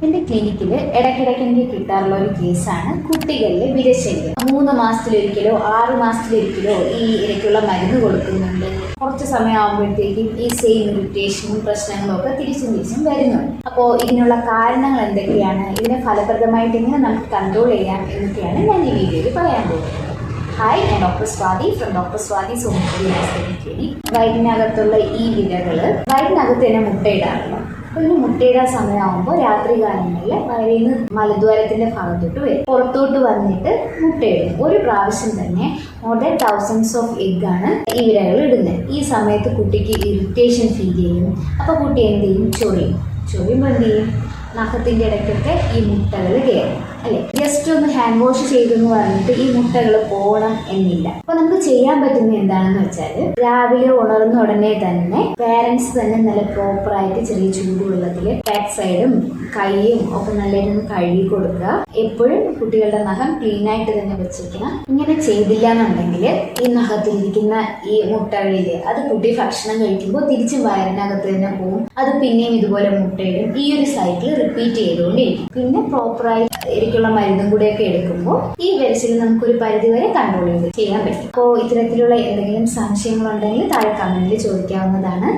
എന്റെ ക്ലിനിക്കിൽ ഇടയ്ക്കിടയ്ക്ക് എനിക്ക് കിട്ടാറുള്ള ഒരു കേസാണ് കുട്ടികളിലെ വിരശല്യം. 3 മാസത്തിലൊരിക്കലോ 6 മാസത്തിലൊരിക്കലോ ഈ ഇരയ്ക്കുള്ള മരുന്ന് കൊടുക്കുന്നുണ്ട്. കുറച്ച് സമയമാകുമ്പോഴത്തേക്കും ഈ സെയിം ഇറിറ്റേഷനും പ്രശ്നങ്ങളും ഒക്കെ തിരിച്ചും വരുന്നുണ്ട്. അപ്പോൾ ഇതിനുള്ള കാരണങ്ങൾ എന്തൊക്കെയാണ്, ഇതിനെ ഫലപ്രദമായിട്ട് എങ്ങനെ നമുക്ക് കൺട്രോൾ ചെയ്യാം എന്നൊക്കെയാണ് ഞാൻ ഈ വീഡിയോയിൽ പറയാൻ പോകുന്നത്. ഹായ്, ഞാൻ doctor Swathi from doctor Swathi Somasseri clinic. വയറ്റിനകത്തുള്ള ഈ വിരകൾ വയറ്റിനകത്ത് തന്നെ മുട്ടയിടാറുണ്ട്. അപ്പോൾ ഇതിന് മുട്ടയിടാൻ സമയമാകുമ്പോൾ രാത്രി കാലങ്ങളിൽ വയറിൽ നിന്ന് മലദ്വാരത്തിന്റെ ഭാഗത്തോട്ട് വരും. പുറത്തോട്ട് വന്നിട്ട് മുട്ടയിടും. ഒരു പ്രാവശ്യം തന്നെ more than thousands of egg ആണ് ഈ വിരകൾ ഇടുന്നത്. ഈ സമയത്ത് കുട്ടിക്ക് ഇറിറ്റേഷൻ ഫീൽ ചെയ്യും. അപ്പോൾ കുട്ടി എന്ത് ചെയ്യും? ചൊറിയുമ്പോൾ എന്ത് ചെയ്യും? നഖത്തിന്റെ ഇടയ്ക്കൊക്കെ ഈ മുട്ടകൾ കയറും, അല്ലെ? ജസ്റ്റ് ഒന്ന് ഹാൻഡ് വാഷ് ചെയ്തെന്ന് പറഞ്ഞിട്ട് ഈ മുട്ടകൾ പോകണം എന്നില്ല. അപ്പൊ നമുക്ക് ചെയ്യാൻ പറ്റുന്ന എന്താണെന്ന് വെച്ചാൽ, രാവിലെ ഉണർന്ന ഉടനെ തന്നെ പേരൻസ് തന്നെ നല്ല പ്രോപ്പറായിട്ട് ചെറിയ ചൂടുവെള്ളത്തിൽ ബാക്ക് സൈഡും കൈയും ഒക്കെ നല്ലൊരു കഴുകി കൊടുക്കുക. എപ്പോഴും കുട്ടികളുടെ നഖം ക്ലീൻ ആയിട്ട് തന്നെ വെച്ചിരിക്കണം. ഇങ്ങനെ ചെയ്തില്ല എന്നുണ്ടെങ്കിൽ ഈ നഖത്തിലിരിക്കുന്ന ഈ മുട്ടകളില് അത് കുട്ടി ഭക്ഷണം കഴിക്കുമ്പോൾ തിരിച്ചും വയറിനകത്ത് തന്നെ പോകും. അത് പിന്നെയും ഇതുപോലെ മുട്ടയിടും. ഈ ഒരു സൈക്കിൾ റിപ്പീറ്റ് ചെയ്തുകൊണ്ടിരിക്കും. പിന്നെ പ്രോപ്പറായി എനിക്കുള്ള മരുന്നും കൂടെയൊക്കെ എടുക്കുമ്പോൾ ഈ വിരച്ചിൽ നമുക്കൊരു പരിധിവരെ കൺട്രോൾ ചെയ്യാൻ പറ്റും. അപ്പോൾ ഇത്തരത്തിലുള്ള എന്തെങ്കിലും സംശയങ്ങളുണ്ടെങ്കിൽ താഴെ കമന്റിൽ ചോദിക്കാവുന്നതാണ്.